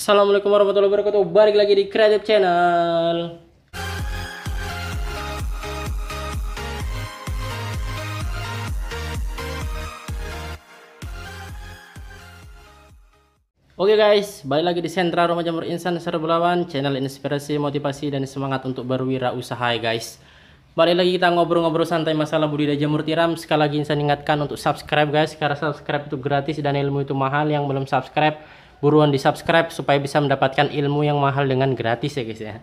Assalamualaikum warahmatullahi wabarakatuh. Balik lagi di Creative Channel. Oke guys, balik lagi di Sentra Rumah Jamur Insan Serbulawan, channel inspirasi, motivasi, dan semangat untuk berwirausaha ya guys. Balik lagi kita ngobrol-ngobrol santai masalah budidaya jamur tiram. Sekali lagi Insan ingatkan untuk subscribe guys, karena subscribe itu gratis dan ilmu itu mahal. Yang belum subscribe, buruan di subscribe supaya bisa mendapatkan ilmu yang mahal dengan gratis ya guys ya.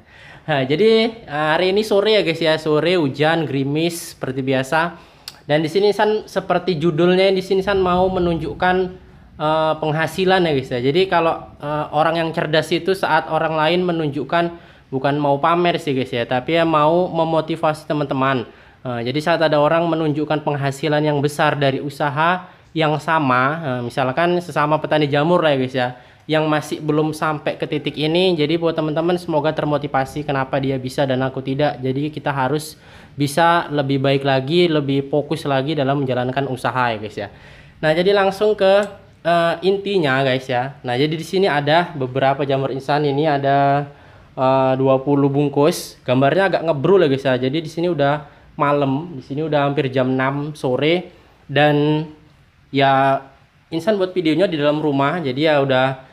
Nah, jadi hari ini sore ya guys ya, sore hujan gerimis seperti biasa. Dan di sini Insan seperti judulnya di sini Insan mau menunjukkan penghasilan ya guys ya. Jadi kalau orang yang cerdas itu saat orang lain menunjukkan, bukan mau pamer sih guys ya, tapi ya mau memotivasi teman-teman. Jadi saat ada orang menunjukkan penghasilan yang besar dari usaha yang sama, misalkan sesama petani jamur lah ya guys ya, yang masih belum sampai ke titik ini. Jadi buat teman-teman semoga termotivasi kenapa dia bisa dan aku tidak. Jadi kita harus bisa lebih baik lagi, lebih fokus lagi dalam menjalankan usaha ya guys ya. Nah, jadi langsung ke intinya guys ya. Nah, jadi di sini ada beberapa jamur insan. Ini ada 20 bungkus. Gambarnya agak ngebrul ya guys ya. Jadi di sini udah malam, di sini udah hampir jam 6 sore dan ya insan buat videonya di dalam rumah. Jadi ya udah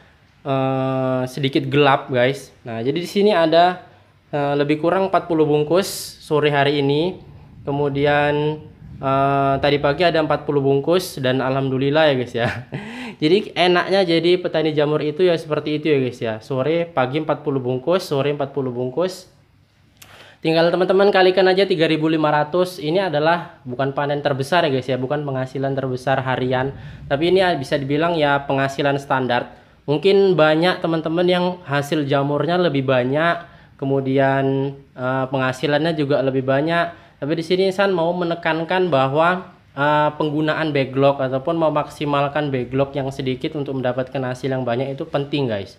sedikit gelap guys. Nah, jadi di sini ada lebih kurang 40 bungkus sore hari ini. Kemudian tadi pagi ada 40 bungkus dan alhamdulillah ya guys ya. Jadi enaknya jadi petani jamur itu ya seperti itu ya guys ya. Sore pagi 40 bungkus, sore 40 bungkus. Tinggal teman-teman kalikan aja 3.500. Ini adalah bukan panen terbesar ya guys ya, bukan penghasilan terbesar harian, tapi ini bisa dibilang ya penghasilan standar. Mungkin banyak teman-teman yang hasil jamurnya lebih banyak, kemudian penghasilannya juga lebih banyak. Tapi di sini Insan mau menekankan bahwa penggunaan backlog ataupun memaksimalkan backlog yang sedikit untuk mendapatkan hasil yang banyak itu penting guys.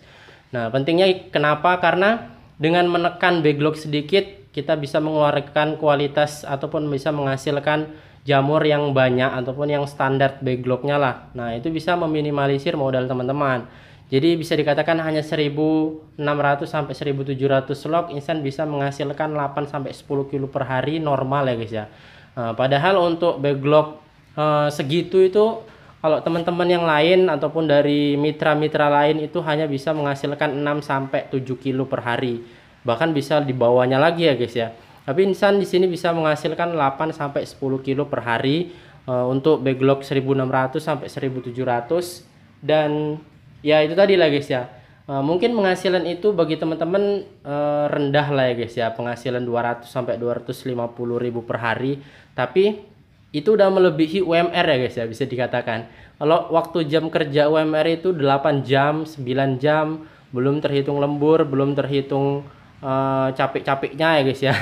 Nah, pentingnya kenapa? Karena dengan menekan backlog sedikit kita bisa mengeluarkan kualitas ataupun bisa menghasilkan jamur yang banyak ataupun yang standar backlognya lah. Nah, itu bisa meminimalisir modal teman-teman. Jadi bisa dikatakan hanya 1.600 sampai 1.700 log Insan bisa menghasilkan 8 sampai 10 kilo per hari normal ya guys ya. Padahal untuk backlog segitu itu kalau teman-teman yang lain ataupun dari mitra-mitra lain itu hanya bisa menghasilkan 6 sampai 7 kilo per hari. Bahkan bisa di bawahnya lagi ya guys ya. Tapi Insan di sini bisa menghasilkan 8 sampai 10 kilo per hari untuk backlog 1.600 sampai 1.700 dan ya itu tadi lah guys ya. Mungkin penghasilan itu bagi teman-teman rendah lah ya guys ya, penghasilan 200 sampai 250 ribu per hari, tapi itu udah melebihi UMR ya guys ya, bisa dikatakan. Kalau waktu jam kerja UMR itu 8 jam, 9 jam, belum terhitung lembur, belum terhitung capek-capeknya ya guys ya.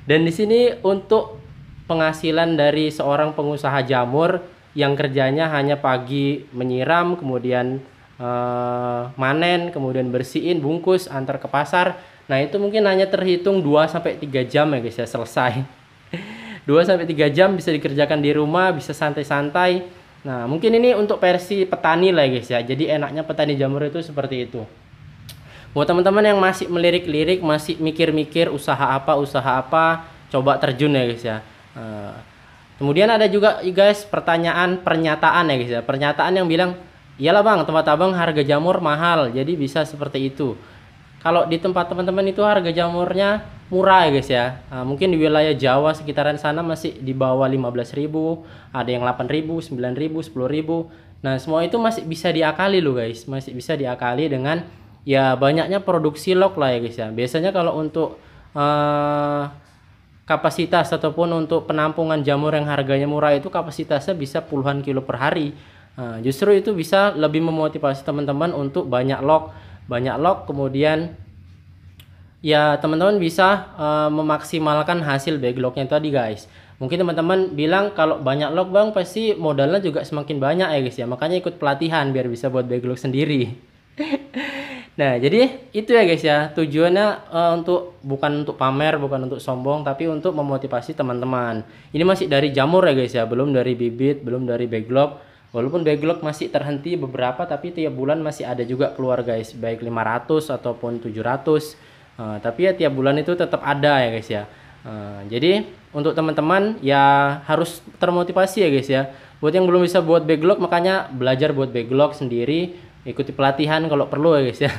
Dan di sini untuk penghasilan dari seorang pengusaha jamur yang kerjanya hanya pagi menyiram, kemudian manen, kemudian bersihin, bungkus, antar ke pasar. Nah, itu mungkin hanya terhitung 2 sampai 3 jam ya guys ya, selesai. 2 sampai 3 jam bisa dikerjakan di rumah, bisa santai-santai. Nah, mungkin ini untuk versi petani lah ya guys ya. Jadi enaknya petani jamur itu seperti itu. Buat teman-teman yang masih melirik-lirik, masih mikir-mikir usaha apa, coba terjun ya guys ya. Kemudian ada juga guys pernyataan ya guys ya. Pernyataan yang bilang, iyalah bang, tempat abang harga jamur mahal, jadi bisa seperti itu. Kalau di tempat teman-teman itu harga jamurnya murah ya guys ya. Mungkin di wilayah Jawa sekitaran sana masih di bawah 15.000, ada yang 8.000, 9.000, 10.000. Nah, semua itu masih bisa diakali loh guys, masih bisa diakali dengan ya banyaknya produksi log lah ya guys ya. Biasanya kalau untuk kapasitas ataupun untuk penampungan jamur yang harganya murah itu kapasitasnya bisa puluhan kilo per hari. Justru itu bisa lebih memotivasi teman-teman untuk banyak log, kemudian ya teman-teman bisa memaksimalkan hasil backlognya tadi guys. Mungkin teman-teman bilang kalau banyak log bang pasti modalnya juga semakin banyak ya guys ya, makanya ikut pelatihan biar bisa buat backlog sendiri. Nah, jadi itu ya guys ya, tujuannya bukan untuk pamer, bukan untuk sombong, tapi untuk memotivasi teman-teman. Ini masih dari jamur ya guys ya, belum dari bibit, belum dari backlog. Walaupun backlog masih terhenti beberapa, tapi tiap bulan masih ada juga keluar guys, baik 500 ataupun 700. Tapi ya tiap bulan itu tetap ada ya guys ya. Jadi untuk teman-teman ya harus termotivasi ya guys ya. Buat yang belum bisa buat backlog, makanya belajar buat backlog sendiri, ikuti pelatihan kalau perlu ya guys ya.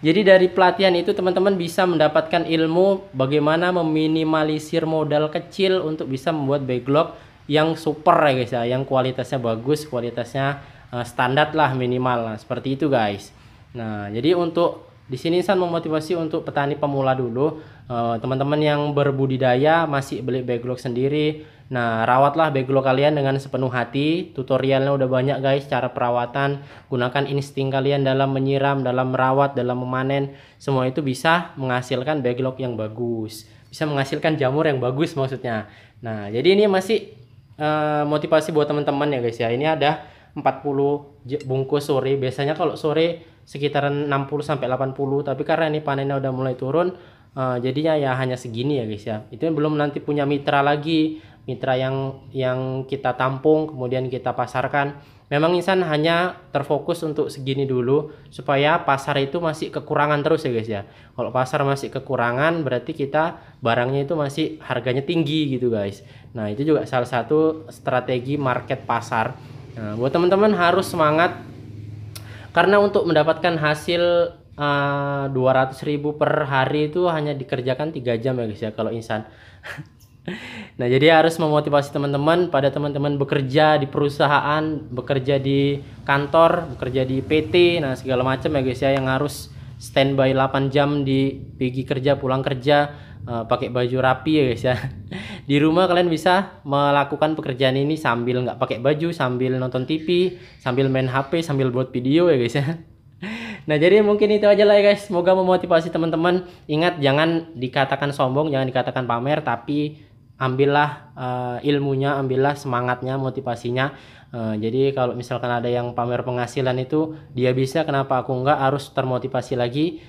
Jadi dari pelatihan itu teman-teman bisa mendapatkan ilmu bagaimana meminimalisir modal kecil untuk bisa membuat backlog yang super ya guys ya, yang kualitasnya bagus, kualitasnya standar lah minimal. Nah, seperti itu guys. Nah, jadi untuk di sini Insan memotivasi untuk petani pemula dulu, teman-teman yang berbudidaya masih beli backlog sendiri. Nah, rawatlah backlog kalian dengan sepenuh hati. Tutorialnya udah banyak guys, cara perawatan. Gunakan insting kalian dalam menyiram, dalam merawat, dalam memanen. Semua itu bisa menghasilkan backlog yang bagus. Bisa menghasilkan jamur yang bagus maksudnya. Nah, jadi ini masih motivasi buat teman-teman ya guys ya. Ini ada 40 bungkus sore. Biasanya kalau sore sekitaran 60 sampai 80, tapi karena ini panennya udah mulai turun, jadinya ya hanya segini ya guys ya. Itu belum nanti punya mitra lagi, mitra yang kita tampung kemudian kita pasarkan. Memang Insan hanya terfokus untuk segini dulu supaya pasar itu masih kekurangan terus ya guys ya. Kalau pasar masih kekurangan berarti kita barangnya itu masih harganya tinggi gitu guys. Nah, itu juga salah satu strategi market pasar. Nah, buat teman-teman harus semangat, karena untuk mendapatkan hasil 200.000 per hari itu hanya dikerjakan 3 jam ya guys ya kalau Insan. Nah, jadi harus memotivasi teman-teman, pada teman-teman bekerja di perusahaan, bekerja di kantor, bekerja di PT, nah segala macam ya guys ya, yang harus standby 8 jam di pergi kerja, pulang kerja, pakai baju rapi ya guys ya. Di rumah kalian bisa melakukan pekerjaan ini sambil nggak pakai baju, sambil nonton TV, sambil main HP, sambil buat video ya guys ya. Nah, jadi mungkin itu aja lah ya guys. Semoga memotivasi teman-teman. Ingat, jangan dikatakan sombong, jangan dikatakan pamer, tapi ambillah ilmunya, ambillah semangatnya, motivasinya. Jadi kalau misalkan ada yang pamer penghasilan itu dia bisa, kenapa aku enggak, harus termotivasi lagi.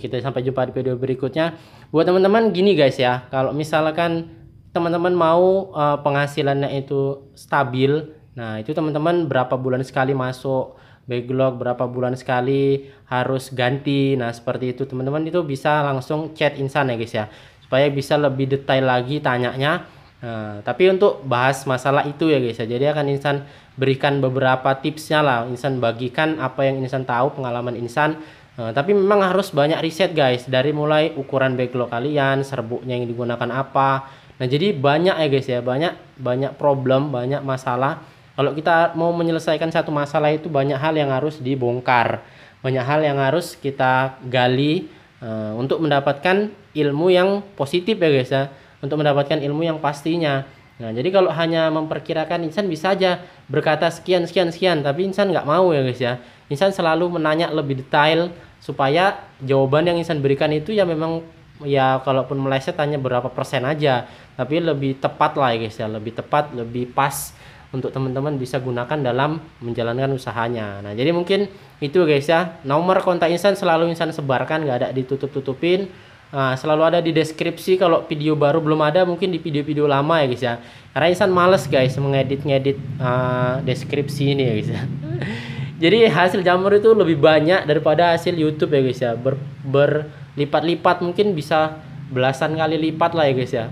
Kita sampai jumpa di video berikutnya. Buat teman-teman gini guys ya, kalau misalkan teman-teman mau penghasilannya itu stabil, nah itu teman-teman berapa bulan sekali masuk backlog, berapa bulan sekali harus ganti. Nah, seperti itu teman-teman, itu bisa langsung chat Insan ya guys ya, supaya bisa lebih detail lagi tanyanya. Nah, tapi untuk bahas masalah itu ya guys ya, jadi akan Insan berikan beberapa tipsnya lah, Insan bagikan apa yang Insan tahu, pengalaman Insan. Tapi memang harus banyak riset guys, dari mulai ukuran backlog kalian, serbuknya yang digunakan apa. Nah, jadi banyak ya guys ya, banyak problem, banyak masalah. Kalau kita mau menyelesaikan satu masalah itu banyak hal yang harus dibongkar, banyak hal yang harus kita gali untuk mendapatkan ilmu yang positif ya guys ya, untuk mendapatkan ilmu yang pastinya. Nah, jadi kalau hanya memperkirakan, Insan bisa aja berkata sekian sekian sekian, tapi Insan nggak mau ya guys ya. Insan selalu menanya lebih detail supaya jawaban yang Insan berikan itu ya memang ya, kalaupun meleset hanya berapa persen aja, tapi lebih tepat lah ya guys ya, lebih tepat, lebih pas untuk teman-teman bisa gunakan dalam menjalankan usahanya. Nah, jadi mungkin itu guys ya. Nomor kontak Insan selalu Insan sebarkan, nggak ada ditutup-tutupin. Selalu ada di deskripsi. Kalau video baru belum ada, mungkin di video-video lama ya guys ya. Karena Insan males guys mengedit-ngedit deskripsi ini ya guys ya. Jadi hasil jamur itu lebih banyak daripada hasil YouTube ya guys ya. Berlipat-lipat, mungkin bisa belasan kali lipat lah ya guys ya.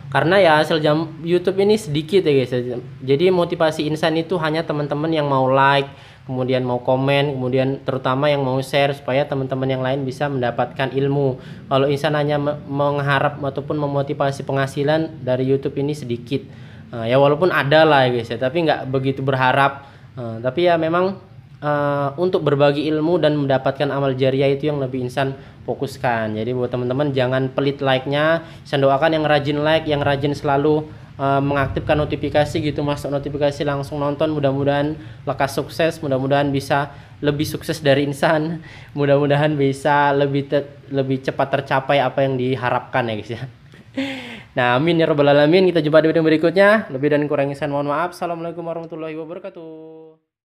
Karena ya hasil YouTube ini sedikit ya guys ya. Jadi motivasi Insan itu hanya teman-teman yang mau like, kemudian mau komen, kemudian terutama yang mau share, supaya teman-teman yang lain bisa mendapatkan ilmu. Kalau Insan hanya mengharap ataupun memotivasi penghasilan dari YouTube ini sedikit. Ya walaupun ada lah ya guys ya, tapi nggak begitu berharap. Tapi ya memang untuk berbagi ilmu dan mendapatkan amal jariah itu yang lebih Insan fokuskan. Jadi buat teman-teman jangan pelit like-nya. Saya doakan yang rajin like, yang rajin selalu mengaktifkan notifikasi gitu, masuk notifikasi langsung nonton. Mudah-mudahan lekas sukses, mudah-mudahan bisa lebih sukses dari Insan, mudah-mudahan bisa lebih cepat tercapai apa yang diharapkan ya guys ya. Nah, amin ya robbal alamin. Kita jumpa di video berikutnya. Lebih dan kurang Insan mohon maaf. Assalamualaikum warahmatullahi wabarakatuh.